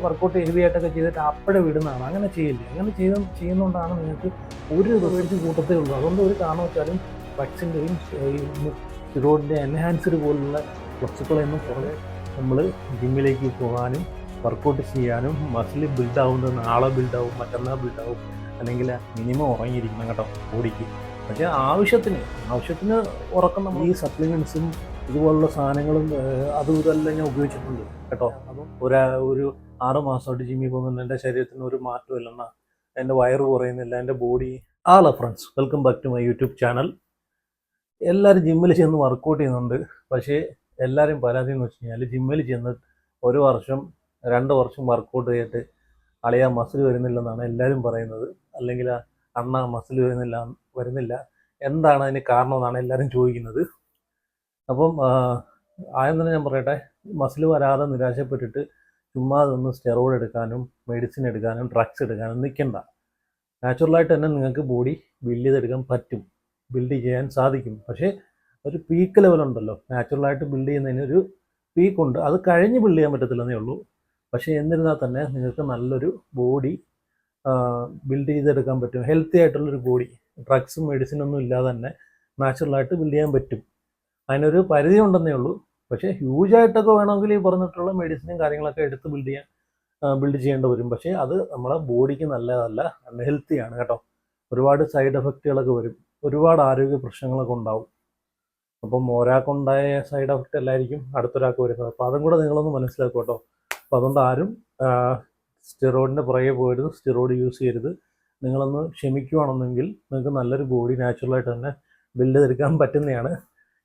Workout heavy ആയിട്ടൊക്കെ ചെയ്തിട്ട് അപ്പോഴേ വിടുന്നതാണ്. അങ്ങനെ ചെയ്യില്ല. അങ്ങനെ ചെയ്യുന്നതുകൊണ്ടാണ് നിങ്ങൾക്ക് ഒരു മേടിച്ച് കൂട്ടത്തേ ഉള്ളൂ. അതുകൊണ്ട് ഒരു കാരണവശാലും ഫ്ലെക്സിൻ്റെയും ഈ സ്റ്റിറോയിഡിൻ്റെ എൻഹാൻസർ പോലുള്ള വസ്തുക്കളൊന്നും പുറമെ നമ്മൾ ജിമ്മിലേക്ക് പോകാനും വർക്കൗട്ട് ചെയ്യാനും മസിൽ ബിൽഡാവുന്നത് നാളെ ബിൽഡാവും, മറ്റന്നാൾ ബിൽഡാവും, അല്ലെങ്കിൽ മിനിമം ഉറങ്ങിയിരിക്കണം കേട്ടോ ബോഡിക്ക്. പക്ഷേ ആവശ്യത്തിന് ഉറക്കം നമ്മൾ ഈ സപ്ലിമെൻറ്റ്സും ഇതുപോലുള്ള സാധനങ്ങളും അതും ഇതെല്ലാം ഞാൻ ഉപയോഗിച്ചിട്ടുണ്ട് കേട്ടോ. അതും ഒരു 6 മാസമായിട്ട് ജിമ്മിൽ പോകുന്നുണ്ട്. എൻ്റെ ശരീരത്തിന് ഒരു മാറ്റമില്ലെന്ന, എൻ്റെ വയറ് കുറയുന്നില്ല, എൻ്റെ body. Hello friends, welcome back to my YouTube channel. എല്ലാവരും ജിമ്മിൽ ചെന്ന് വർക്കൗട്ട് ചെയ്യുന്നുണ്ട്. പക്ഷേ എല്ലാവരും പരാതി എന്ന് വെച്ച് കഴിഞ്ഞാൽ ജിമ്മിൽ ചെന്ന് 1 വർഷം 2 വർഷം വർക്കൗട്ട് ചെയ്തിട്ട് അളിയാ മസിൽ വരുന്നില്ലെന്നാണ് എല്ലാവരും പറയുന്നത്. അല്ലെങ്കിൽ അണ്ണ മസിൽ വരുന്നില്ല, എന്താണ് അതിന് കാരണമെന്നാണ് എല്ലാവരും ചോദിക്കുന്നത്. അപ്പം ആദ്യം തന്നെ ഞാൻ പറയട്ടെ, മസിൽ വരാതെ നിരാശപ്പെട്ടിട്ട് ചുമ്മാ നിന്ന് സ്റ്റെറോയിഡ് എടുക്കാനും മെഡിസിൻ എടുക്കാനും ഡ്രഗ്സ് എടുക്കാനും നിൽക്കണ്ട. നാച്ചുറലായിട്ട് തന്നെ നിങ്ങൾക്ക് ബോഡി ബിൽഡ് ചെയ്തെടുക്കാൻ പറ്റും, ബിൽഡ് ചെയ്യാൻ സാധിക്കും. പക്ഷേ ഒരു പീക്ക് ലെവലുണ്ടല്ലോ, നാച്ചുറലായിട്ട് ബിൽഡ് ചെയ്യുന്നതിന് ഒരു പീക്കുണ്ട്. അത് കഴിഞ്ഞ് ബിൽഡ് ചെയ്യാൻ പറ്റത്തില്ലെന്നേ ഉള്ളൂ. പക്ഷേ എന്നിരുന്നാൽ തന്നെ നിങ്ങൾക്ക് നല്ലൊരു ബോഡി ബിൽഡ് ചെയ്തെടുക്കാൻ പറ്റും. ഹെൽത്തി ആയിട്ടുള്ളൊരു ബോഡി ഡ്രഗ്സും മെഡിസിനൊന്നും ഇല്ലാതെ തന്നെ നാച്ചുറലായിട്ട് ബിൽഡ് ചെയ്യാൻ പറ്റും. അതിനൊരു പരിധി ഉണ്ടെന്നേ ഉള്ളൂ. പക്ഷേ ഹ്യൂജായിട്ടൊക്കെ വേണമെങ്കിൽ ഈ പറഞ്ഞിട്ടുള്ള മെഡിസിനും കാര്യങ്ങളൊക്കെ എടുത്ത് ബിൽഡ് ചെയ്യേണ്ടി വരും. പക്ഷേ അത് നമ്മളെ ബോഡിക്ക് നല്ലതല്ല, അൺഹെൽത്തിയാണ് കേട്ടോ. ഒരുപാട് സൈഡ് എഫക്റ്റുകളൊക്കെ വരും, ഒരുപാട് ആരോഗ്യ പ്രശ്നങ്ങളൊക്കെ ഉണ്ടാവും. അപ്പം ഒരാൾക്കുണ്ടായ സൈഡ് എഫക്റ്റ് അല്ലായിരിക്കും അടുത്തൊരാൾക്ക് വരുന്നത്. അപ്പോൾ അതും കൂടെ നിങ്ങളൊന്ന് മനസ്സിലാക്കും കേട്ടോ. അപ്പോൾ അതുകൊണ്ട് ആരും സ്റ്റിറോയിഡിൻ്റെ പുറകെ പോകരുത്, സ്റ്റിറോയിഡ് യൂസ് ചെയ്യരുത്. നിങ്ങളൊന്ന് ക്ഷമിക്കുകയാണെന്നെങ്കിൽ നിങ്ങൾക്ക് നല്ലൊരു ബോഡി നാച്ചുറലായിട്ട് തന്നെ ബിൽഡ് ചെയ്തെടുക്കാൻ പറ്റുന്നതാണ്.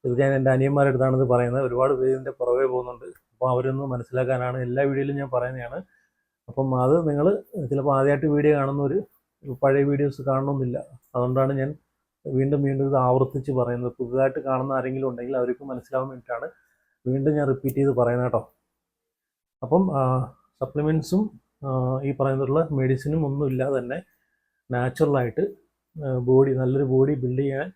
ഇത് ഞാൻ എൻ്റെ അനിയന്മാരുടെ അടുത്താണ് ഇത് പറയുന്നത്. ഒരുപാട് പേര് ഇതിൻ്റെ പുറകെ പോകുന്നുണ്ട്. അപ്പോൾ അവരൊന്ന് മനസ്സിലാക്കാനാണ് എല്ലാ വീഡിയോയിലും ഞാൻ പറയുന്നതാണ്. അപ്പം അത് നിങ്ങൾ ചിലപ്പോൾ ആദ്യമായിട്ട് വീഡിയോ കാണുന്നവർ പഴയ വീഡിയോസ് കാണണമെന്നില്ല. അതുകൊണ്ടാണ് ഞാൻ വീണ്ടും ഇത് ആവർത്തിച്ച് പറയുന്നത്. പുതുതായിട്ട് കാണുന്ന ആരെങ്കിലും ഉണ്ടെങ്കിൽ അവർക്ക് മനസ്സിലാവാൻ വേണ്ടിയിട്ടാണ് വീണ്ടും ഞാൻ റിപ്പീറ്റ് ചെയ്ത് പറയുന്നത് കേട്ടോ. അപ്പം സപ്ലിമെൻറ്റ്സും ഈ പറയുന്നതുള്ള മെഡിസിനും ഒന്നും ഇല്ലാതെ തന്നെ നാച്ചുറലായിട്ട് നല്ലൊരു ബോഡി ബിൽഡ് ചെയ്യാൻ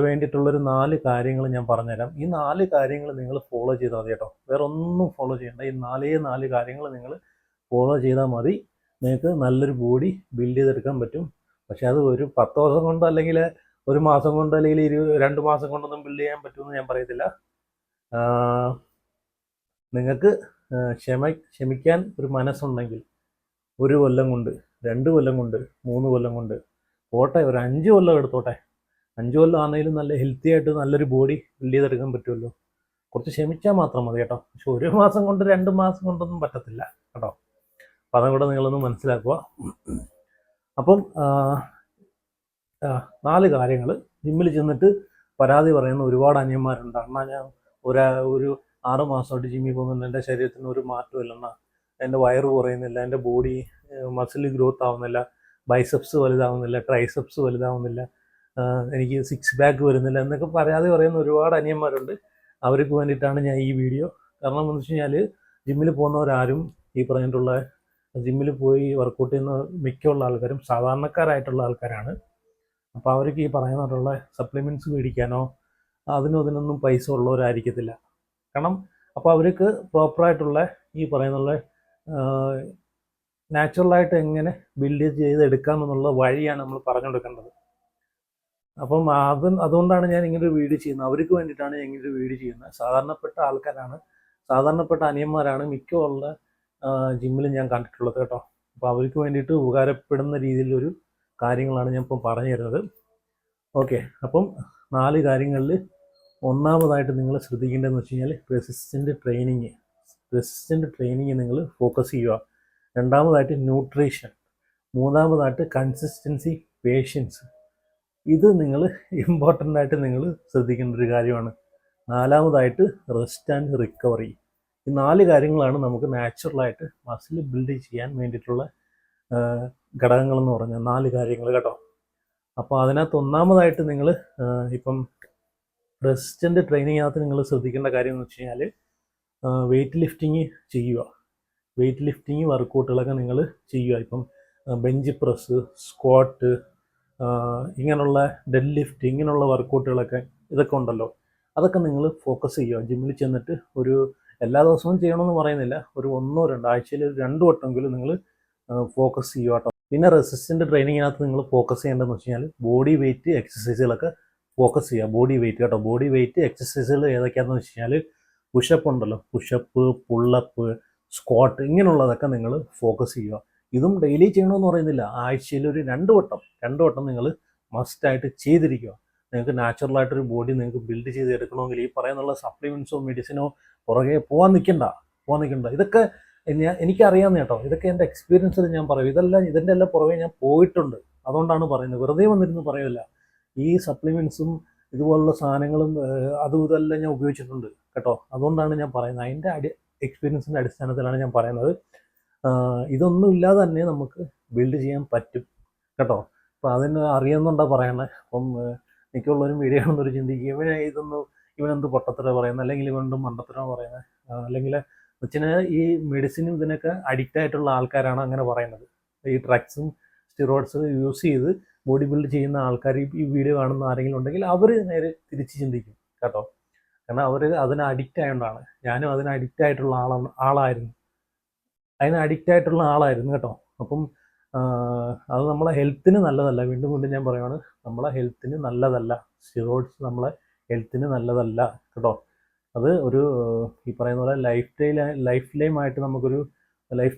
വേണ്ടിയിട്ടുള്ളൊരു 4 കാര്യങ്ങൾ ഞാൻ പറഞ്ഞുതരാം. ഈ 4 കാര്യങ്ങൾ നിങ്ങൾ ഫോളോ ചെയ്താൽ മതി കേട്ടോ. വേറെ ഒന്നും ഫോളോ ചെയ്യേണ്ട. ഈ 4 കാര്യങ്ങൾ നിങ്ങൾ ഫോളോ ചെയ്താൽ മതി. നിങ്ങൾക്ക് നല്ലൊരു ബോഡി ബിൽഡ് ചെയ്തെടുക്കാൻ പറ്റും. പക്ഷേ അത് ഒരു 10 ദിവസം കൊണ്ടോ അല്ലെങ്കിൽ 1 മാസം കൊണ്ടോ അല്ലെങ്കിൽ 2 മാസം കൊണ്ടൊന്നും ബിൽഡ് ചെയ്യാൻ പറ്റുമെന്ന് ഞാൻ പറയത്തില്ല. നിങ്ങൾക്ക് ക്ഷമിക്കാൻ ഒരു മനസ്സുണ്ടെങ്കിൽ 1 കൊല്ലം കൊണ്ട്, 2 കൊല്ലം കൊണ്ട്, 3 കൊല്ലം കൊണ്ട് പോട്ടെ, ഒരു 5 കൊല്ലം എടുത്തോട്ടെ. 5 കൊല്ലം ആണെങ്കിലും നല്ല ഹെൽത്തി ആയിട്ട് നല്ലൊരു ബോഡി ബിൽഡ് ചെയ്തെടുക്കാൻ പറ്റുമല്ലോ. കുറച്ച് ക്ഷമിച്ചാൽ മാത്രം മതി കേട്ടോ. പക്ഷെ 1 മാസം കൊണ്ട് 2 മാസം കൊണ്ടൊന്നും പറ്റത്തില്ല കേട്ടോ. അപ്പം അതും കൂടെ നിങ്ങളൊന്ന് മനസ്സിലാക്കുക. അപ്പം 4 കാര്യങ്ങൾ. ജിമ്മിൽ ചെന്നിട്ട് പരാതി പറയുന്ന ഒരുപാട് അനിയന്മാരുണ്ട്. അണ്ണാ ഞാൻ ഒരു 6 മാസമായിട്ട് ജിമ്മിൽ പോകുന്നുണ്ട്, എൻ്റെ ശരീരത്തിന് ഒരു മാറ്റമില്ലെന്ന, എൻ്റെ വയറ് കുറയുന്നില്ല, എൻ്റെ ബോഡി മസിൽ ഗ്രോത്ത് ആവുന്നില്ല, ബൈസെപ്സ് വലുതാവുന്നില്ല, ട്രൈസെപ്സ് വലുതാവുന്നില്ല, എനിക്ക് 6 പാക്ക് വരുന്നില്ല എന്നൊക്കെ പരാതി പറയുന്ന ഒരുപാട് അനിയന്മാരുണ്ട്. അവർക്ക് വേണ്ടിയിട്ടാണ് ഞാൻ ഈ വീഡിയോ. കാരണം എന്ന് വെച്ച് കഴിഞ്ഞാൽ ജിമ്മിൽ പോകുന്നവരാരും ഈ പറഞ്ഞിട്ടുള്ള ജിമ്മിൽ പോയി വർക്കൗട്ട് ചെയ്യുന്ന മിക്കുള്ള ആൾക്കാരും സാധാരണക്കാരായിട്ടുള്ള ആൾക്കാരാണ്. അപ്പോൾ അവർക്ക് ഈ പറയുന്നതിലുള്ള സപ്ലിമെൻറ്റ്സ് മേടിക്കാനോ അതിനൊന്നും പൈസ ഉള്ളവരായിരിക്കത്തില്ല. കാരണം അപ്പോൾ അവർക്ക് പ്രോപ്പറായിട്ടുള്ള ഈ പറയുന്നുള്ള നാച്ചുറലായിട്ട് എങ്ങനെ ബിൽഡ് ചെയ്തെടുക്കാമെന്നുള്ള വഴിയാണ് നമ്മൾ പറഞ്ഞു കൊടുക്കേണ്ടത്. അപ്പം അതുകൊണ്ടാണ് ഞാൻ ഇങ്ങനൊരു വീഡിയോ ചെയ്യുന്നത്. അവർക്ക് വേണ്ടിയിട്ടാണ് ഞാൻ ഇങ്ങനൊരു വീഡിയോ ചെയ്യുന്നത്. സാധാരണപ്പെട്ട ആൾക്കാരാണ്, സാധാരണപ്പെട്ട അനിയന്മാരാണ് മിക്കുള്ള ജിമ്മിൽ ഞാൻ കണ്ടിട്ടുള്ളത് കേട്ടോ. അപ്പോൾ അവർക്ക് വേണ്ടിയിട്ട് ഉപകാരപ്പെടുന്ന രീതിയിലൊരു കാര്യങ്ങളാണ് ഞാൻ ഇപ്പം പറഞ്ഞു തരുന്നത്. ഓക്കെ, അപ്പം 4 കാര്യങ്ങളിൽ ഒന്നാമതായിട്ട് നിങ്ങൾ ശ്രദ്ധിക്കേണ്ടതെന്ന് വെച്ച് കഴിഞ്ഞാൽ റെസിസ്റ്റൻ്റ് ട്രെയിനിങ് നിങ്ങൾ ഫോക്കസ് ചെയ്യുക. രണ്ടാമതായിട്ട് ന്യൂട്രീഷൻ. മൂന്നാമതായിട്ട് കൺസിസ്റ്റൻസി, പേഷ്യൻസ്. ഇത് നിങ്ങൾ ഇമ്പോർട്ടൻ്റ് ആയിട്ട് നിങ്ങൾ ശ്രദ്ധിക്കേണ്ട ഒരു കാര്യമാണ്. നാലാമതായിട്ട് റെസ്റ്റ് ആൻഡ് റിക്കവറി. ഈ 4 കാര്യങ്ങളാണ് നമുക്ക് നാച്ചുറലായിട്ട് മസിൽ ബിൽഡ് ചെയ്യാൻ വേണ്ടിയിട്ടുള്ള ഘടകങ്ങളെന്ന് പറഞ്ഞാൽ 4 കാര്യങ്ങൾ കേട്ടോ. അപ്പോൾ അതിനകത്ത് ഒന്നാമതായിട്ട് നിങ്ങൾ ഇപ്പം റെസിസ്റ്റൻ്റ് ട്രെയിനിങ്ങിനകത്ത് നിങ്ങൾ ശ്രദ്ധിക്കേണ്ട കാര്യം എന്ന് വെച്ച് കഴിഞ്ഞാൽ വെയ്റ്റ് ലിഫ്റ്റിങ് ചെയ്യുക. വെയ്റ്റ് ലിഫ്റ്റിങ് വർക്കൗട്ടുകളൊക്കെ നിങ്ങൾ ചെയ്യുക. ഇപ്പം ബെഞ്ച് പ്രസ്, സ്ക്വാട്ട്, ഇങ്ങനെയുള്ള ഡെഡ് ലിഫ്റ്റ്, ഇങ്ങനെയുള്ള വർക്കൗട്ടുകളൊക്കെ ഇതൊക്കെ ഉണ്ടല്ലോ, അതൊക്കെ നിങ്ങൾ ഫോക്കസ് ചെയ്യുക. ജിമ്മിൽ ചെന്നിട്ട് ഒരു എല്ലാ ദിവസവും ചെയ്യണമെന്ന് പറയുന്നില്ല, ഒരു 1-2 ആഴ്ചയിൽ 2 വട്ടമെങ്കിലും നിങ്ങൾ ഫോക്കസ് ചെയ്യുക കേട്ടോ. പിന്നെ റെസിസ്റ്റൻ്റ് ട്രെയിനിങ്ങിനകത്ത് നിങ്ങൾ ഫോക്കസ് ചെയ്യേണ്ടതെന്ന് വെച്ച് കഴിഞ്ഞാൽ ബോഡി വെയിറ്റ് എക്സസൈസുകളൊക്കെ ഫോക്കസ് ചെയ്യുക. ബോഡി വെയിറ്റ് കേട്ടോ. ബോഡി വെയിറ്റ് എക്സസൈസുകൾ ഏതൊക്കെയാണെന്ന് വെച്ച് കഴിഞ്ഞാൽ പുഷപ്പ് ഉണ്ടല്ലോ, പുഷപ്പ്, പുള്ളപ്പ്, സ്ക്വാട്ട്, ഇങ്ങനെയുള്ളതൊക്കെ നിങ്ങൾ ഫോക്കസ് ചെയ്യുക. ഇതും ഡെയിലി ചെയ്യണമെന്ന് പറയുന്നില്ല, ആഴ്ചയിൽ ഒരു 2 വട്ടം നിങ്ങൾ മസ്റ്റായിട്ട് ചെയ്തിരിക്കുക. നിങ്ങൾക്ക് നാച്ചുറലായിട്ടൊരു ബോഡി നിങ്ങൾക്ക് ബിൽഡ് ചെയ്തെടുക്കണമെങ്കിൽ ഈ പറയുന്നുള്ള സപ്ലിമെൻറ്റ്സോ മെഡിസിനോ പുറകെ പോകാൻ നിൽക്കണ്ട. ഇതൊക്കെ എനിക്കറിയാവുന്ന കേട്ടോ, ഇതൊക്കെ എൻ്റെ എക്സ്പീരിയൻസിൽ ഞാൻ പറയും. ഇതിൻ്റെ എല്ലാം പുറകെ ഞാൻ പോയിട്ടുണ്ട്, അതുകൊണ്ടാണ് പറയുന്നത്, വെറുതെ വന്നിരുന്ന് പറയില്ല. ഈ സപ്ലിമെൻറ്റ്സും ഇതുപോലുള്ള സാധനങ്ങളും അതും ഇതെല്ലാം ഞാൻ ഉപയോഗിച്ചിട്ടുണ്ട് കേട്ടോ, അതുകൊണ്ടാണ് ഞാൻ പറയുന്നത്. അതിൻ്റെ എക്സ്പീരിയൻസിൻ്റെ അടിസ്ഥാനത്തിലാണ് ഞാൻ പറയുന്നത്. ഇതൊന്നും ഇല്ലാതെ തന്നെ നമുക്ക് ബിൽഡ് ചെയ്യാൻ പറ്റും കേട്ടോ. അപ്പോൾ അതിന് അറിയുന്നുണ്ടാ പറയണേ. അപ്പം മിക്കുള്ളവരും വീഡിയോ കാണുന്നൊരു ചിന്തിക്കും, ഇവനെന്ത് പൊട്ടത്തരം പറയുന്നത്, അല്ലെങ്കിൽ ഇവനെന്ത് മണ്ടത്തരം പറയുന്നത്, അല്ലെങ്കിൽ കൊച്ചിന് ഈ മെഡിസിനും ഇതിനൊക്കെ അഡിക്റ്റ് ആയിട്ടുള്ള ആൾക്കാരാണ് അങ്ങനെ പറയുന്നത്. ഈ ഡ്രഗ്സും സ്റ്റിറോയിഡ്സ് യൂസ് ചെയ്ത് ബോഡി ബിൽഡ് ചെയ്യുന്ന ആൾക്കാർ ഈ വീഡിയോ കാണുന്ന ആരെങ്കിലും ഉണ്ടെങ്കിൽ അവർ നേരെ തിരിച്ച് ചിന്തിക്കും കേട്ടോ. കാരണം അവർ അതിന് അഡിക്റ്റ് ആയതുകൊണ്ടാണ്. ഞാനും അതിന് അഡിക്റ്റ് ആയിട്ടുള്ള ആളായിരുന്നു കേട്ടോ. അപ്പം അത് നമ്മളെ ഹെൽത്തിന് നല്ലതല്ല. വീണ്ടും ഞാൻ പറയുകയാണ്, നമ്മളെ ഹെൽത്തിന് നല്ലതല്ല. സ്റ്റിറോയിഡ്സ് നമ്മളെ ഹെൽത്തിന് നല്ലതല്ല കേട്ടോ. അത് ഒരു ഈ പറയുന്ന പോലെ ലൈഫ്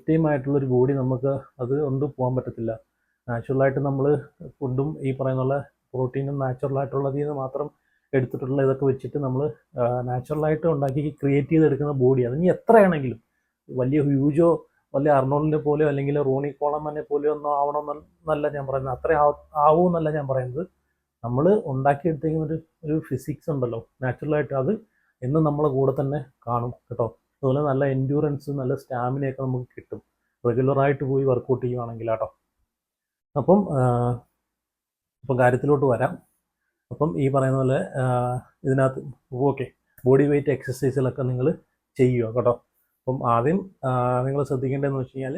ടൈം ആയിട്ടുള്ളൊരു ബോഡി നമുക്ക് അത് കൊണ്ട് പോകാൻ പറ്റത്തില്ല. നാച്ചുറലായിട്ട് നമ്മൾ ഫുഡും ഈ പറയുന്ന പോലെ പ്രോട്ടീനും നാച്ചുറലായിട്ടുള്ളതിൽ നിന്ന് മാത്രം എടുത്തിട്ടുള്ള ഇതൊക്കെ വെച്ചിട്ട് നമ്മൾ നാച്ചുറലായിട്ട് ഉണ്ടാക്കി ക്രിയേറ്റ് ചെയ്തെടുക്കുന്ന ബോഡി, അതിന് എത്രയാണെങ്കിലും വലിയ ഹ്യൂജോ വലിയ അർണോൾഡിനെ പോലെയോ അല്ലെങ്കിൽ റോണി കോളമനെ പോലെയോ ഒന്നും ആവണമെന്നല്ല ഞാൻ പറയുന്നത്, അത്ര ആവുമെന്നല്ല ഞാൻ പറയുന്നത്. നമ്മൾ ഉണ്ടാക്കിയെടുത്തേക്കുന്ന ഒരു ഫിസിക്സ് ഉണ്ടല്ലോ നാച്ചുറലായിട്ട്, അത് എന്നും നമ്മളെ കൂടെ തന്നെ കാണും കേട്ടോ. അതുപോലെ നല്ല എൻഡ്യൂറൻസ്, നല്ല സ്റ്റാമിനയൊക്കെ നമുക്ക് കിട്ടും റെഗുലറായിട്ട് പോയി വർക്കൗട്ട് ചെയ്യുവാണെങ്കിൽ കേട്ടോ. അപ്പം കാര്യത്തിലോട്ട് വരാം. അപ്പം ഈ പറയുന്ന പോലെ ഇതിനകത്ത് ഓക്കെ, ബോഡി വെയിറ്റ് എക്സസൈസുകളൊക്കെ നിങ്ങൾ ചെയ്യുക കേട്ടോ. അപ്പം ആദ്യം നിങ്ങൾ ശ്രദ്ധിക്കേണ്ടതെന്ന് വെച്ച് കഴിഞ്ഞാൽ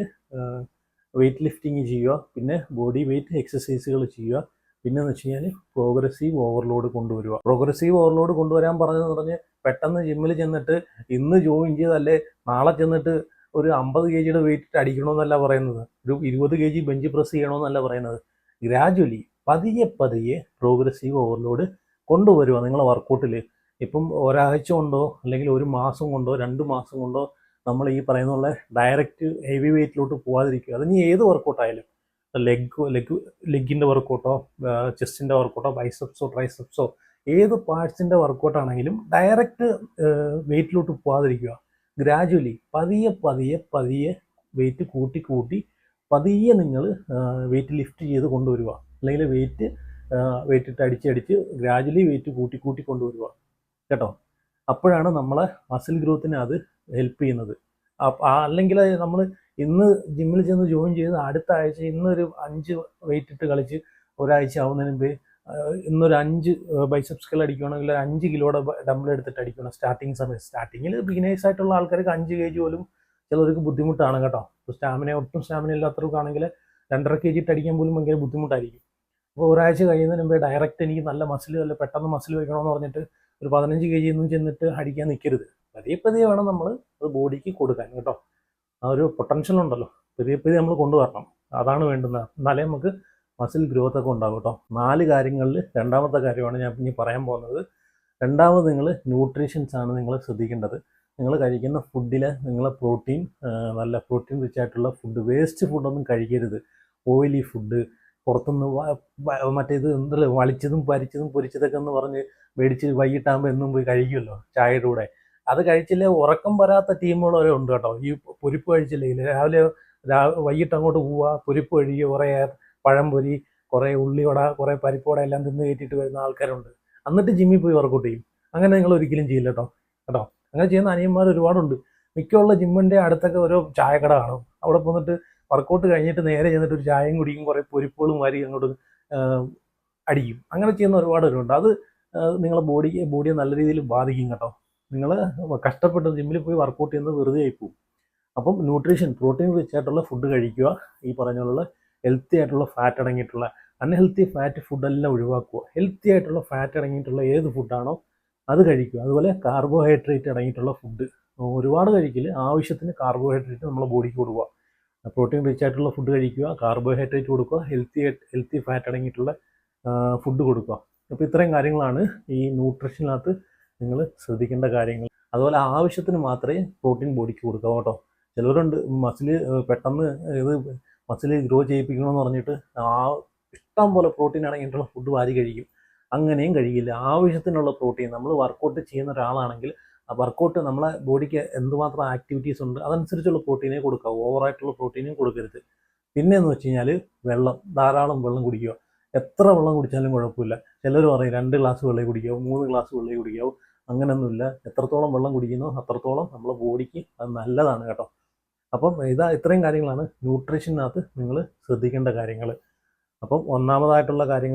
വെയിറ്റ് ലിഫ്റ്റിങ് ചെയ്യുക, പിന്നെ ബോഡി വെയിറ്റ് എക്സസൈസുകൾ ചെയ്യുക, പിന്നെ എന്ന് വെച്ച് കഴിഞ്ഞാൽ പ്രോഗ്രസീവ് ഓവർലോഡ് കൊണ്ടുവരിക. പ്രോഗ്രസീവ് ഓവർലോഡ് കൊണ്ടുവരാൻ പറഞ്ഞ് പെട്ടെന്ന് ജിമ്മിൽ ചെന്നിട്ട് ഇന്ന് ജോയിൻ ചെയ്തല്ലേ നാളെ ചെന്നിട്ട് ഒരു 50 kg വെയിറ്റ് അടിക്കണമെന്നല്ല പറയുന്നത്, ഒരു 20 kg ബെഞ്ച് പ്രസ് ചെയ്യണമെന്നല്ല പറയുന്നത്. ഗ്രാജുവലി പതിയെ പ്രോഗ്രസീവ് ഓവർലോഡ് കൊണ്ടുവരിക നിങ്ങളെ വർക്കൗട്ടിൽ. ഇപ്പം ഒരാഴ്ച കൊണ്ടോ അല്ലെങ്കിൽ 1 മാസം കൊണ്ടോ 2 മാസം കൊണ്ടോ നമ്മൾ ഈ പറയുന്ന പോലെ ഡയറക്റ്റ് ഹെവി വെയിറ്റിലോട്ട് പോകാതിരിക്കുക. അതിന് ഏത് വർക്കൗട്ടായാലും, ലെഗിൻ്റെ വർക്കൗട്ടോ, ചെസ്റ്റിൻ്റെ വർക്കൗട്ടോ, ബൈസെപ്സോ ട്രൈസെപ്സോ, ഏത് പാർട്സിൻ്റെ വർക്കൗട്ടാണെങ്കിലും ഡയറക്റ്റ് വെയിറ്റിലോട്ട് പോകാതിരിക്കുക. ഗ്രാജുവലി പതിയെ വെയിറ്റ് കൂട്ടി പതിയെ നിങ്ങൾ വെയിറ്റ് ലിഫ്റ്റ് ചെയ്ത് കൊണ്ടുവരിക, അല്ലെങ്കിൽ വെയിറ്റ് ഇട്ട് അടിച്ച് ഗ്രാജുവലി വെയിറ്റ് കൂട്ടി കൊണ്ടുവരിക കേട്ടോ. അപ്പോഴാണ് നമ്മളെ മസിൽ ഗ്രോത്തിന് അത് ഹെൽപ്പ് ചെയ്യുന്നത്. അല്ലെങ്കിൽ നമ്മൾ ഇന്ന് ജിമ്മിൽ ചെന്ന് ജോയിൻ ചെയ്ത് അടുത്ത ആഴ്ച ഇന്നൊരു 5 വെയിറ്റ് ഇട്ട് കളിച്ച് ഒരാഴ്ച ആവുന്നതിന് മുമ്പ് ഇന്നൊരു 5 ബൈസെപ്സ് കൽ അടിക്കുകയാണെങ്കിൽ 5 കിലോയുടെ ഡംബിൾ എടുത്തിട്ട് അടിക്കണം. സ്റ്റാർട്ടിങ്ങിൽ ബിഗിനേഴ്സ് ആയിട്ടുള്ള ആൾക്കാർക്ക് 5 kg പോലും ചിലർക്ക് ബുദ്ധിമുട്ടാണ് കേട്ടോ. ഒട്ടും സ്റ്റാമിന ഇല്ലാത്തവർക്കാണെങ്കിൽ 2.5 kg ഇട്ട് അടിക്കാൻ പോലും ഭയങ്കര ബുദ്ധിമുട്ടായിരിക്കും. അപ്പോൾ ഒരാഴ്ച കഴിയുന്നതിന് മുമ്പേ ഡയറക്റ്റ് എനിക്ക് നല്ല പെട്ടെന്ന് മസിൽ വയ്ക്കണമെന്ന് പറഞ്ഞിട്ട് ഒരു 15 kg ഒന്നും ചെന്നിട്ട് അടിക്കാൻ നിൽക്കരുത്. പതിയെ വേണം നമ്മൾ അത് ബോഡിക്ക് കൊടുക്കാൻ കേട്ടോ. ആ ഒരു പൊട്ടൻഷ്യൽ ഉണ്ടല്ലോ, പതിയെ നമ്മൾ കൊണ്ടുവരണം, അതാണ് വേണ്ടുന്നത്. എന്നാലേ നമുക്ക് മസിൽ ഗ്രോത്ത് ഒക്കെ ഉണ്ടാകും കേട്ടോ. 4 കാര്യങ്ങളിൽ രണ്ടാമത്തെ കാര്യമാണ് ഞാൻ ഇനി പറയാൻ പോകുന്നത്. രണ്ടാമത് നിങ്ങൾ ന്യൂട്രീഷൻസ് ആണ് നിങ്ങൾ ശ്രദ്ധിക്കേണ്ടത്. നിങ്ങൾ കഴിക്കുന്ന ഫുഡിൽ നിങ്ങൾ നല്ല പ്രോട്ടീൻ റിച്ച് ആയിട്ടുള്ള ഫുഡ്, വേസ്റ്റ് ഫുഡൊന്നും കഴിക്കരുത്. ഓയിലി ഫുഡ്, പുറത്തുനിന്ന് മറ്റേത് എന്തല്ലോ വളിച്ചതും പൊരിച്ചതൊക്കെ എന്ന് പറഞ്ഞ് മേടിച്ച് വൈകിട്ടാകുമ്പോൾ എന്നും പോയി കഴിക്കുമല്ലോ ചായയുടെ കൂടെ. അത് കഴിച്ചില്ലേ ഉറക്കം വരാത്ത ടീമുകളൊക്കെ ഉണ്ട് കേട്ടോ. ഈ പൊരിപ്പ് കഴിച്ചില്ലേ, രാവിലെ വൈകിട്ട് അങ്ങോട്ട് പോവുക, പൊരിപ്പ് കഴിക്കുക, കുറേ പഴംപൊരി, കുറേ ഉള്ളിവട, കുറേ പരിപ്പുവട എല്ലാം തിന്ന് കയറ്റിയിട്ട് വരുന്ന ആൾക്കാരുണ്ട്. എന്നിട്ട് ജിമ്മിൽ പോയി വർക്കൗട്ട് ചെയ്യും. അങ്ങനെ നിങ്ങൾ ഒരിക്കലും ചെയ്യില്ല കേട്ടോ. അങ്ങനെ ചെയ്യുന്ന അനിയന്മാർ ഒരുപാടുണ്ട്. മിക്കുള്ള ജിമ്മിൻ്റെ അടുത്തൊക്കെ ഓരോ ചായക്കട കാണും. അവിടെ പോന്നിട്ട് വർക്കൗട്ട് കഴിഞ്ഞിട്ട് നേരെ ചെന്നിട്ട് ഒരു ചായയും കുടിക്കും, കുറേ പൊരിപ്പുകളും വാരി അങ്ങോട്ട് അടിക്കും. അങ്ങനെ ചെയ്യുന്ന ഒരുപാട് പേരുണ്ട്. അത് നിങ്ങളെ ബോഡിയെ നല്ല രീതിയിൽ ബാധിക്കും കേട്ടോ. നിങ്ങൾ കഷ്ടപ്പെട്ട് ജിമ്മിൽ പോയി വർക്കൗട്ട് ചെയ്യുന്നത് വെറുതെ ആയിപ്പോവും. അപ്പം ന്യൂട്രീഷൻ, പ്രോട്ടീൻ റിച്ച് ആയിട്ടുള്ള ഫുഡ് കഴിക്കുക. ഈ പറഞ്ഞുള്ള ഹെൽത്തി ആയിട്ടുള്ള ഫാറ്റ് അടങ്ങിയിട്ടുള്ള, അൺഹെൽത്തി ഫാറ്റ് ഫുഡെല്ലാം ഒഴിവാക്കുക. ഹെൽത്തി ആയിട്ടുള്ള ഫാറ്റ് അടങ്ങിയിട്ടുള്ള ഏത് ഫുഡാണോ അത് കഴിക്കുക. അതുപോലെ കാർബോഹൈഡ്രേറ്റ് അടങ്ങിയിട്ടുള്ള ഫുഡ്, ഒരുപാട് കഴിക്കില്ല, ആവശ്യത്തിന് കാർബോഹൈഡ്രേറ്റ് നമ്മളെ ബോഡിക്ക് കൊടുക്കുക. പ്രോട്ടീൻ റിച്ച് ആയിട്ടുള്ള ഫുഡ് കഴിക്കുക, കാർബോഹൈഡ്രേറ്റ് കൊടുക്കുക, ഹെൽത്തി ഫാറ്റ് അടങ്ങിയിട്ടുള്ള ഫുഡ് കൊടുക്കുക. അപ്പോൾ ഇത്രയും കാര്യങ്ങളാണ് ഈ ന്യൂട്രീഷനകത്ത് നിങ്ങൾ ശ്രദ്ധിക്കേണ്ട കാര്യങ്ങൾ. അതുപോലെ ആവശ്യത്തിന് മാത്രമേ പ്രോട്ടീൻ ബോഡിക്ക് കൊടുക്കുക കേട്ടോ. ചിലവരുണ്ട് മസിൽ പെട്ടെന്ന് ഇത് മസിൽ ഗ്രോ ചെയ്യിപ്പിക്കണമെന്ന് പറഞ്ഞിട്ട് ഇഷ്ടം പോലെ പ്രോട്ടീൻ അടങ്ങിയിട്ടുള്ള ഫുഡ് വാരി കഴിക്കും. അങ്ങനെയും കഴിയില്ല. ആവശ്യത്തിനുള്ള പ്രോട്ടീൻ, നമ്മൾ വർക്കൗട്ട് ചെയ്യുന്ന ഒരാളാണെങ്കിൽ ആ വർക്കൗട്ട് നമ്മളെ ബോഡിക്ക് എന്തുമാത്രം ആക്ടിവിറ്റീസ് ഉണ്ട് അതനുസരിച്ചുള്ള പ്രോട്ടീനേ കൊടുക്കുക, ഓവറായിട്ടുള്ള പ്രോട്ടീനും കൊടുക്കരുത്. പിന്നെയെന്ന് വെച്ച് കഴിഞ്ഞാൽ വെള്ളം, ധാരാളം വെള്ളം കുടിക്കുക. എത്ര വെള്ളം കുടിച്ചാലും കുഴപ്പമില്ല. ചിലർ പറയും 2 ഗ്ലാസ് വെള്ളം കുടിക്കാവും, 3 ഗ്ലാസ് വെള്ളം കുടിക്കാവും. അങ്ങനെയൊന്നുമില്ല. എത്രത്തോളം വെള്ളം കുടിക്കുന്നോ അത്രത്തോളം നമ്മളെ ബോഡിക്ക് അത് നല്ലതാണ് കേട്ടോ. അപ്പം ഇത്രയും കാര്യങ്ങളാണ് ന്യൂട്രീഷനകത്ത് നിങ്ങൾ ശ്രദ്ധിക്കേണ്ട കാര്യങ്ങൾ. അപ്പം ഒന്നാമത്തെ കാര്യം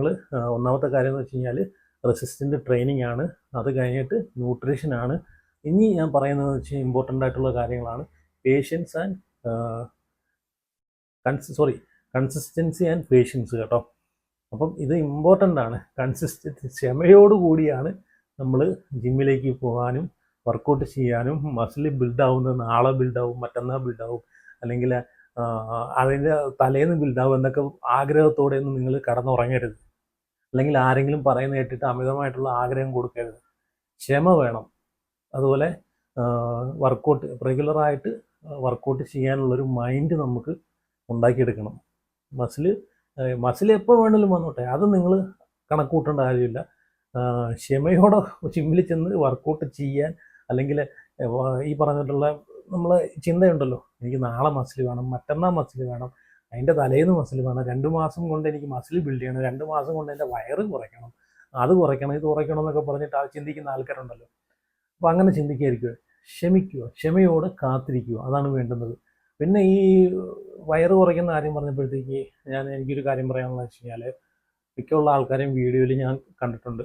എന്ന് വെച്ച് കഴിഞ്ഞാൽ റെസിസ്റ്റൻ്റ് ട്രെയിനിങ് ആണ്. അത് കഴിഞ്ഞിട്ട് ന്യൂട്രീഷനാണ്. ഇനി ഞാൻ പറയുന്നത് വെച്ച് ഇമ്പോർട്ടൻ്റ് ആയിട്ടുള്ള കാര്യങ്ങളാണ് patience and consistency and patience കേട്ടോ. അപ്പം ഇത് ഇമ്പോർട്ടൻ്റ് ആണ്. ക്ഷമയോടുകൂടിയാണ് നമ്മൾ ജിമ്മിലേക്ക് പോകാനും വർക്കൗട്ട് ചെയ്യാനും. മസിൽ ബിൽഡാവുന്നത് നാളെ ബിൽഡാവും, മറ്റന്നാൾ ബിൽഡാവും, അല്ലെങ്കിൽ അതിൻ്റെ തലേന്ന് ബിൽഡാവും എന്നൊക്കെ ആഗ്രഹത്തോടെയൊന്നും നിങ്ങൾ കടന്നുറങ്ങരുത്. അല്ലെങ്കിൽ ആരെങ്കിലും പറയുന്ന കേട്ടിട്ട് അമിതമായിട്ടുള്ള ആഗ്രഹം കൊടുക്കരുത്. ക്ഷമ വേണം. അതുപോലെ റെഗുലറായിട്ട് വർക്കൗട്ട് ചെയ്യാനുള്ളൊരു മൈൻഡ് നമുക്ക് ഉണ്ടാക്കിയെടുക്കണം. മസിൽ എപ്പോൾ വേണമെങ്കിലും വന്നോട്ടെ, അത് നിങ്ങൾ കണക്ക് കൂട്ടേണ്ട കാര്യമില്ല. ക്ഷമയോടെ ജിമ്മിൽ ചെന്ന് വർക്കൗട്ട് ചെയ്യാൻ, അല്ലെങ്കിൽ ഈ പറഞ്ഞിട്ടുള്ള നമ്മളെ ചിന്തയുണ്ടല്ലോ, എനിക്ക് നാളെ മസിൽ വേണം, മറ്റന്നാൾ മസിൽ വേണം, അതിൻ്റെ തലേന്ന് മസിൽ വേണം, 2 മാസം കൊണ്ട് എനിക്ക് മസിൽ ബിൽഡ് ചെയ്യണം, 2 മാസം കൊണ്ട് എൻ്റെ വയറ് കുറയ്ക്കണം, അത് കുറയ്ക്കണം, ഇത് കുറയ്ക്കണം എന്നൊക്കെ പറഞ്ഞിട്ട് ചിന്തിക്കുന്ന ആൾക്കാരുണ്ടല്ലോ. അപ്പോൾ അങ്ങനെ ചിന്തിക്കാതിരിക്കുക. ക്ഷമിക്കുക, ക്ഷമയോടെ കാത്തിരിക്കുക, അതാണ് വേണ്ടുന്നത്. പിന്നെ ഈ വയറ് കുറയ്ക്കുന്ന കാര്യം പറഞ്ഞപ്പോഴത്തേക്ക് എനിക്കൊരു കാര്യം പറയാനുള്ളത് വെച്ച് കഴിഞ്ഞാൽ, മിക്കുള്ള ആൾക്കാരെയും വീഡിയോയിൽ ഞാൻ കണ്ടിട്ടുണ്ട്.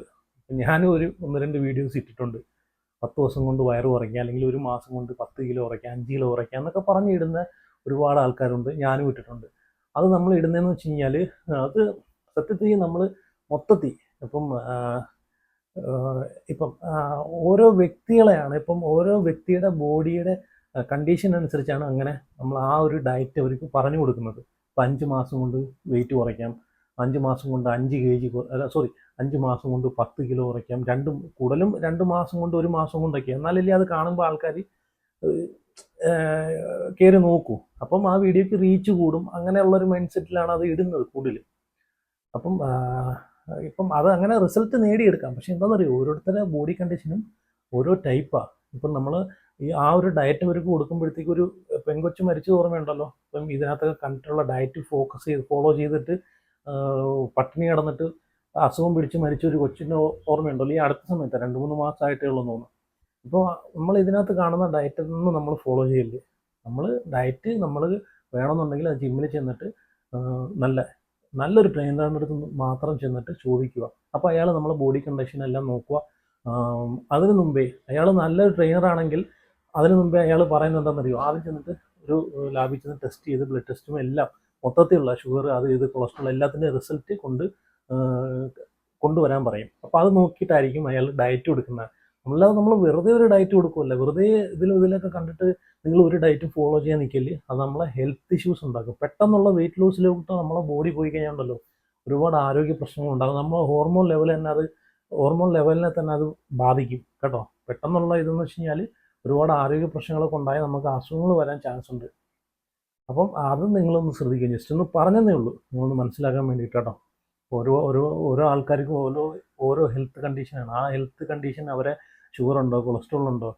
ഞാനും 1-2 വീഡിയോസ് ഇട്ടിട്ടുണ്ട്. 10 ദിവസം കൊണ്ട് വയറ് കുറയ്ക്കുക, അല്ലെങ്കിൽ 1 മാസം കൊണ്ട് 10 കിലോ കുറയ്ക്കുക, 5 കിലോ കുറയ്ക്കുക എന്നൊക്കെ പറഞ്ഞിടുന്ന ഒരുപാട് ആൾക്കാരുണ്ട്. ഞാനും ഇട്ടിട്ടുണ്ട്. അത് നമ്മൾ ഇടുന്നതെന്ന് വെച്ച് കഴിഞ്ഞാൽ, അത് സത്യത്തിൽ നമ്മൾ മൊത്തത്തിൽ ഇപ്പം ഓരോ വ്യക്തികളെയാണ്, ഇപ്പം ഓരോ വ്യക്തിയുടെ ബോഡിയുടെ കണ്ടീഷൻ അനുസരിച്ചാണ് അങ്ങനെ നമ്മൾ ആ ഒരു ഡയറ്റ് അവർക്ക് പറഞ്ഞു കൊടുക്കുന്നത്. ഇപ്പം 5 മാസം കൊണ്ട് വെയിറ്റ് കുറയ്ക്കാം, 5 മാസം കൊണ്ട് 5 kg 5 മാസം കൊണ്ട് 10 കിലോ കുറയ്ക്കാം, 2 മാസം കൊണ്ട് 1 മാസം കൊണ്ടൊക്കെ. എന്നാലല്ലേ അത് കാണുമ്പോൾ ആൾക്കാർ കയറി നോക്കൂ. അപ്പം ആ വീഡിയോക്ക് റീച്ച് കൂടും. അങ്ങനെയുള്ളൊരു മൈൻഡ് സെറ്റിലാണ് അത് ഇടുന്നത് കൂടുതൽ. ഇപ്പം അത് അങ്ങനെ റിസൾട്ട് നേടിയെടുക്കാം. പക്ഷെ എന്താണെന്നറിയോ, ഓരോരുത്തരുടെ ബോഡി കണ്ടീഷനും ഓരോ ടൈപ്പാണ്. ഇപ്പം നമ്മൾ ആ ഒരു ഡയറ്റ് അവർക്ക് കൊടുക്കുമ്പോഴത്തേക്ക്, ഒരു പെൺകൊച്ച് മരിച്ച ഓർമ്മയുണ്ടല്ലോ. ഇപ്പം ഇതിനകത്തൊക്കെ കണ്ടിട്ടുള്ള ഡയറ്റ് ഫോളോ ചെയ്തിട്ട് പട്ടിണി കിടന്നിട്ട് അസുഖം പിടിച്ച് മരിച്ച ഒരു കൊച്ചിൻ്റെ ഓർമ്മയുണ്ടല്ലോ. ഈ അടുത്ത സമയത്ത് 2-3 മാസമായിട്ടേ ഉള്ളൂ തോന്നുന്നു. ഇപ്പോൾ നമ്മൾ ഇതിനകത്ത് കാണുന്ന ഡയറ്റൊന്നും നമ്മൾ ഫോളോ ചെയ്യില്ലേ. ഡയറ്റ് നമ്മൾ വേണമെന്നുണ്ടെങ്കിൽ അത് ജിമ്മിൽ ചെന്നിട്ട് നല്ലൊരു ട്രെയിനറിൻ്റെ അടുത്ത് മാത്രം ചെന്നിട്ട് ചോദിക്കുക. അപ്പോൾ അയാൾ നമ്മളെ ബോഡി കണ്ടീഷൻ എല്ലാം നോക്കുക. അതിനു മുമ്പേ അയാൾ നല്ലൊരു ട്രെയിനറാണെങ്കിൽ അതിനു മുമ്പേ അയാൾ പറയുന്നത് എന്താണെന്നറിയോ, ആദ്യം ചെന്നിട്ട് ഒരു ലാബിൽ ചെന്ന് ടെസ്റ്റ് ചെയ്ത്, ബ്ലഡ് ടെസ്റ്റും എല്ലാം മൊത്തത്തിലുള്ള ഷുഗർ, ഇത് കൊളസ്ട്രോൾ എല്ലാത്തിൻ്റെ റിസൾട്ട് കൊണ്ടുവരാൻ പറയും. അപ്പോൾ അത് നോക്കിയിട്ടായിരിക്കും അയാൾ ഡയറ്റ് കൊടുക്കുന്നത്. നമ്മൾ വെറുതെ ഒരു ഡയറ്റ് കൊടുക്കുമല്ല. വെറുതെ ഇതിലൊക്കെ കണ്ടിട്ട് നിങ്ങൾ ഒരു ഡയറ്റ് ഫോളോ ചെയ്യാൻ നിൽക്കല്. അത് നമ്മളെ ഹെൽത്ത് ഇഷ്യൂസ് ഉണ്ടാക്കും. പെട്ടെന്നുള്ള വെയിറ്റ് ലോസിലോട്ട് നമ്മളെ ബോഡി പോയി കഴിഞ്ഞാൽ ഒരുപാട് ആരോഗ്യ പ്രശ്നങ്ങൾ ഉണ്ടാകും. നമ്മൾ ഹോർമോൺ ലെവലിനെ തന്നെ അത് ബാധിക്കും കേട്ടോ. പെട്ടെന്നുള്ള ഇതെന്ന് വെച്ച് കഴിഞ്ഞാൽ ഒരുപാട് ആരോഗ്യ പ്രശ്നങ്ങളൊക്കെ ഉണ്ടായാൽ നമുക്ക് അസുഖങ്ങൾ വരാൻ ചാൻസ് ഉണ്ട്. അപ്പം അത് നിങ്ങളൊന്ന് ശ്രദ്ധിക്കുക. ജസ്റ്റ് ഒന്ന് പറഞ്ഞതേ ഉള്ളൂ, നിങ്ങളൊന്ന് മനസ്സിലാക്കാൻ വേണ്ടിയിട്ട് കേട്ടോ. ഓരോ ആൾക്കാർക്കും ഓരോ ഹെൽത്ത് കണ്ടീഷനാണ്. ആ ഹെൽത്ത് കണ്ടീഷൻ അവരെ ഷുഗർ ഉണ്ടോ, കൊളസ്ട്രോൾ ഉണ്ടോ,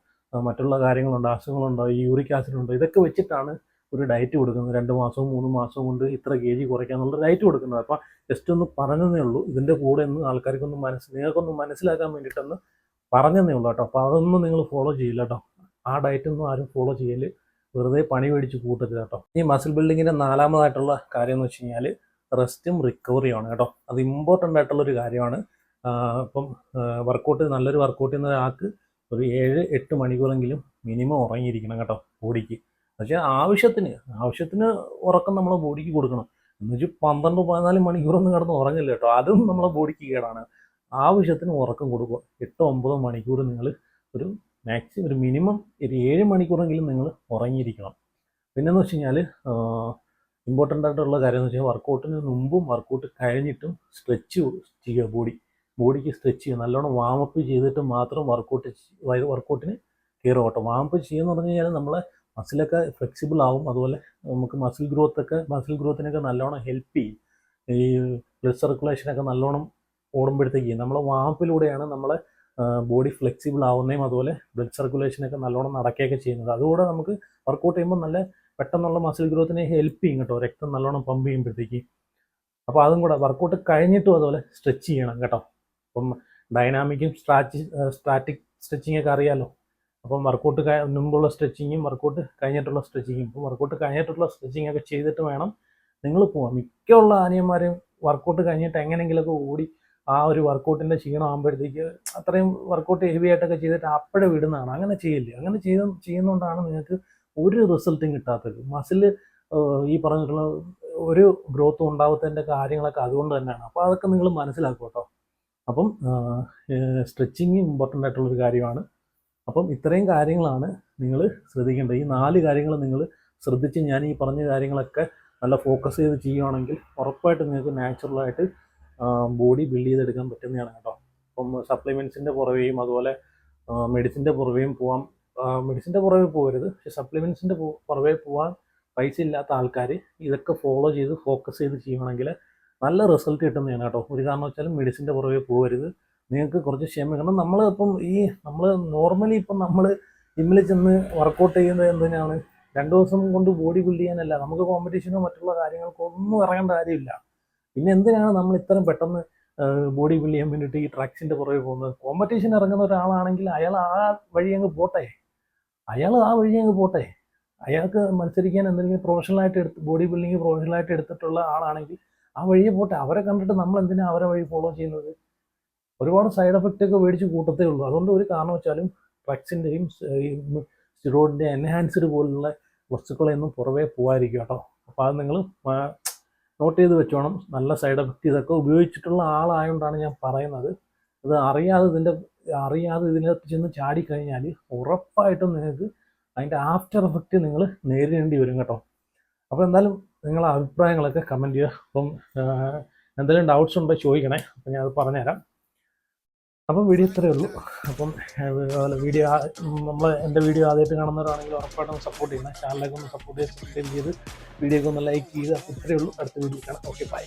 മറ്റുള്ള കാര്യങ്ങളുണ്ടോ, അസുഖങ്ങളുണ്ടോ, ഈ യൂറിക് ആസിഡ് ഉണ്ടോ, ഇതൊക്കെ വെച്ചിട്ടാണ് ഒരു ഡയറ്റ് കൊടുക്കുന്നത്. 2 മാസവും 3 മാസവും കൊണ്ട് ഇത്ര kg കുറയ്ക്കാന്നുള്ള ഡയറ്റ് കൊടുക്കുന്നത്. അപ്പം ജസ്റ്റ് ഒന്ന് പറഞ്ഞതേ ഉള്ളൂ. ഇതിൻ്റെ കൂടെ ഒന്ന് നിങ്ങൾക്കൊന്ന് മനസ്സിലാക്കാൻ വേണ്ടിയിട്ടൊന്ന് പറഞ്ഞതേ ഉള്ളൂ കേട്ടോ. അപ്പോൾ അതൊന്നും നിങ്ങൾ ഫോളോ ചെയ്യില്ല കേട്ടോ. ആ ഡയറ്റൊന്നും ആരും ഫോളോ ചെയ്യല്. വെറുതെ പണി മേടിച്ച് കൂട്ടരുത് കേട്ടോ. ഈ മസിൽ ബിൽഡിങ്ങിൻ്റെ 4ാമതായിട്ടുള്ള കാര്യം എന്ന് വെച്ച് കഴിഞ്ഞാൽ റെസ്റ്റും റിക്കവറിയുമാണ് കേട്ടോ. അത് ഇമ്പോർട്ടൻ്റ് ആയിട്ടുള്ളൊരു കാര്യമാണ്. ഇപ്പം നല്ലൊരു വർക്കൗട്ട് ചെയ്യുന്ന ഒരാൾക്ക് ഒരു 7-8 മണിക്കൂറെങ്കിലും മിനിമം ഉറങ്ങിയിരിക്കണം കേട്ടോ ബോഡിക്ക്. പക്ഷേ ആവശ്യത്തിന് ഉറക്കം നമ്മളെ ബോഡിക്ക് കൊടുക്കണം. എന്നുവെച്ചാൽ 12-14 മണിക്കൂറൊന്നും കിടന്ന് ഉറങ്ങില്ല കേട്ടോ. അതും നമ്മളെ ബോഡിക്ക് കേടാണ്. ആവശ്യത്തിന് ഉറക്കം കൊടുക്കുക. 8-9 മണിക്കൂർ നിങ്ങൾ ഒരു മാക്സിമം ഒരു മിനിമം ഒരു 7 മണിക്കൂറെങ്കിലും നിങ്ങൾ ഉറങ്ങിയിരിക്കണം. പിന്നെന്ന് വെച്ച് കഴിഞ്ഞാൽ ഇമ്പോർട്ടൻ്റ് ആയിട്ടുള്ള കാര്യം എന്ന് വെച്ചാൽ വർക്കൗട്ടിന് മുമ്പും വർക്കൗട്ട് കഴിഞ്ഞിട്ടും സ്ട്രെച്ച് ചെയ്യുക. ബോഡിക്ക് സ്ട്രെച്ച് ചെയ്യുക. നല്ലോണം വാമപ്പ് ചെയ്തിട്ട് മാത്രം വർക്കൗട്ടിന് കയറുക കേട്ടോ. വാമപ്പ് ചെയ്യുമെന്ന് പറഞ്ഞു കഴിഞ്ഞാൽ നമ്മളെ മസിലൊക്കെ ഫ്ലെക്സിബിൾ ആവും. അതുപോലെ നമുക്ക് മസിൽ ഗ്രോത്തിനൊക്കെ നല്ലോണം ഹെൽപ്പ് ചെയ്യും. ഈ ബ്ലഡ് സർക്കുലേഷനൊക്കെ നല്ലോണം ഓടുമ്പോഴത്തേക്ക് നമ്മളെ വാമപ്പിലൂടെയാണ് നമ്മളെ ബോഡി ഫ്ലെക്സിബിൾ ആവുന്നതും അതുപോലെ ബ്ലഡ് സർക്കുലേഷനൊക്കെ നല്ലോണം നടക്കുകയൊക്കെ ചെയ്യുന്നത്. അതുകൂടെ നമുക്ക് വർക്കൗട്ട് ചെയ്യുമ്പോൾ നല്ല പെട്ടെന്നുള്ള മസിൽ ഗ്രോത്തിനെ ഹെൽപ്പ് ചെയ്യും കേട്ടോ, രക്തം നല്ലോണം പമ്പ് ചെയ്യുമ്പോഴത്തേക്ക്. അപ്പോൾ അതും കൂടെ വർക്കൗട്ട് കഴിഞ്ഞിട്ടും അതുപോലെ സ്ട്രെച്ച് ചെയ്യണം കേട്ടോ. അപ്പം ഡൈനാമിക്കും സ്റ്റാറ്റിക് സ്ട്രെച്ചിങ് ഒക്കെ അറിയാമല്ലോ. അപ്പം വർക്കൗട്ട് മുമ്പുള്ള സ്ട്രെച്ചിങ്ങും വർക്കൗട്ട് കഴിഞ്ഞിട്ടുള്ള സ്ട്രെച്ചിങ്ങും. ഇപ്പം വർക്കൗട്ട് കഴിഞ്ഞിട്ടുള്ള സ്ട്രെച്ചിങ് ഒക്കെ ചെയ്തിട്ട് വേണം നിങ്ങൾ പോകാം. മിക്കുള്ള ആനിയന്മാരും വർക്കൗട്ട് കഴിഞ്ഞിട്ട് എങ്ങനെയെങ്കിലുമൊക്കെ ഓടി ആ ഒരു വർക്കൗട്ടിൻ്റെ ക്ഷീണം ആകുമ്പോഴത്തേക്ക് അത്രയും വർക്കൗട്ട് ഹെവി ആയിട്ടൊക്കെ ചെയ്തിട്ട് അപ്പോഴേ വിടുന്നതാണ്. അങ്ങനെ ചെയ്യില്ല. അങ്ങനെ ചെയ്യുന്നതുകൊണ്ടാണ് നിങ്ങൾക്ക് ഒരു റിസൾട്ടും കിട്ടാത്തത്. മസിൽ ഈ പറഞ്ഞിട്ടുള്ള ഒരു ഗ്രോത്തും ഉണ്ടാവാത്തതിൻ്റെ കാര്യങ്ങളൊക്കെ അതുകൊണ്ട് തന്നെയാണ്. അപ്പോൾ അതൊക്കെ നിങ്ങൾ മനസ്സിലാക്കും കേട്ടോ. അപ്പം സ്ട്രെച്ചിങ് ഇമ്പോർട്ടൻ്റ് ആയിട്ടുള്ളൊരു കാര്യമാണ്. അപ്പം ഇത്രയും കാര്യങ്ങളാണ് നിങ്ങൾ ശ്രദ്ധിക്കേണ്ടത്. ഈ 4 കാര്യങ്ങൾ നിങ്ങൾ ശ്രദ്ധിച്ച് ഞാൻ ഈ പറഞ്ഞ കാര്യങ്ങളൊക്കെ നല്ല ഫോക്കസ് ചെയ്ത് ചെയ്യുകയാണെങ്കിൽ ഉറപ്പായിട്ട് നിങ്ങൾക്ക് നാച്ചുറലായിട്ട് ബോഡി ബിൽഡ് ചെയ്തെടുക്കാൻ പറ്റുന്നതാണ് കേട്ടോ. അപ്പം സപ്ലിമെൻറ്റ്സിൻ്റെ പുറകെയും അതുപോലെ മെഡിസിൻ്റെ പുറകെയും പോകാം. മെഡിസിൻ്റെ പുറകെ പോകരുത്, പക്ഷേ സപ്ലിമെൻറ്റ്സിൻ്റെ പുറകെ പോകാൻ പൈസ ഇല്ലാത്ത ആൾക്കാർ ഇതൊക്കെ ഫോളോ ചെയ്ത് ഫോക്കസ് ചെയ്ത് ചെയ്യുകയാണെങ്കിൽ നല്ല റിസൾട്ട് കിട്ടുന്നതാണ് കേട്ടോ. ഒരു കാരണവശാലും മെഡിസിൻ്റെ പുറകെ പോകരുത്. നിങ്ങൾക്ക് കുറച്ച് ക്ഷമ. കാരണം നമ്മൾ നോർമലി ഇപ്പം നമ്മൾ ജിമ്മിൽ ചെന്ന് വർക്കൗട്ട് ചെയ്യുന്നത് എന്തിനാണ്? 2 ദിവസം കൊണ്ട് ബോഡി ബിൽഡ് ചെയ്യാനല്ല. നമുക്ക് കോമ്പറ്റീഷനോ മറ്റുള്ള കാര്യങ്ങൾക്കോ ഒന്നും ഇറങ്ങേണ്ട കാര്യമില്ല. പിന്നെ എന്തിനാണ് നമ്മൾ ഇത്രയും പെട്ടെന്ന് ബോഡി ബിൽഡ് ചെയ്യാൻ വേണ്ടിയിട്ട് ഈ ട്രാക്സിൻ്റെ പുറകെ പോകുന്നത്? കോമ്പറ്റീഷൻ ഇറങ്ങുന്ന ഒരാളാണെങ്കിൽ അയാൾ ആ വഴി അങ്ങ് പോട്ടെ. അയാൾക്ക് മത്സരിക്കാൻ എന്തെങ്കിലും പ്രൊഫഷണലായിട്ട് ബോഡി ബിൽഡിങ് പ്രൊഫഷണലായിട്ട് എടുത്തിട്ടുള്ള ആളാണെങ്കിൽ ആ വഴിയെ പോട്ടെ. അവരെ കണ്ടിട്ട് നമ്മൾ എന്തിനാണ് അവരെ വഴി ഫോളോ ചെയ്യുന്നത്? ഒരുപാട് സൈഡ് എഫക്റ്റ് ഒക്കെ മേടിച്ച് കൂട്ടത്തേ ഉള്ളൂ. അതുകൊണ്ട് ഒരു കാരണവശാലും ഡ്രഗ്സിൻ്റെയും സ്റ്റിറോയിഡിൻ്റെ എൻഹാൻസ്ഡ് പോലുള്ള വസ്തുക്കളെയൊന്നും പുറമേ പോകാതിരിക്കും കേട്ടോ. അപ്പോൾ അത് നിങ്ങൾ നോട്ട് ചെയ്ത് വെച്ചോണം. നല്ല സൈഡ് എഫക്റ്റ് ഇതൊക്കെ ഉപയോഗിച്ചിട്ടുള്ള ആളായതുകൊണ്ടാണ് ഞാൻ പറയുന്നത്. അത് അറിയാതെ ഇതിനകത്ത് ചെന്ന് ചാടിക്കഴിഞ്ഞാൽ ഉറപ്പായിട്ടും നിങ്ങൾക്ക് അതിൻ്റെ ആഫ്റ്റർ എഫക്റ്റ് നിങ്ങൾ നേരിടേണ്ടി വരും കേട്ടോ. അപ്പോൾ എന്തായാലും നിങ്ങളെ അഭിപ്രായങ്ങളൊക്കെ കമൻറ്റ് ചെയ്യുക. അപ്പം എന്തെങ്കിലും ഡൗട്ട്സ് ഉണ്ടോ ചോദിക്കണേ, അപ്പം ഞാൻ അത് പറഞ്ഞുതരാം. അപ്പം വീഡിയോ ഇത്രയേ ഉള്ളൂ. അപ്പം എൻ്റെ വീഡിയോ ആദ്യമായിട്ട് കാണുന്നവരാണെങ്കിൽ ഉറപ്പായിട്ടും സപ്പോർട്ട് ചെയ്യണം. ചാനലൊക്കെ ഒന്ന് സപ്പോർട്ട് ചെയ്ത് സബ്സ്ക്രൈബ് ചെയ്ത് വീഡിയോ ഒക്കെ ഒന്ന് ലൈക്ക് ചെയ്ത്. അപ്പോൾ ഇത്രയേ ഉള്ളൂ. അടുത്ത വീഡിയോ കാണാം. Okay, by.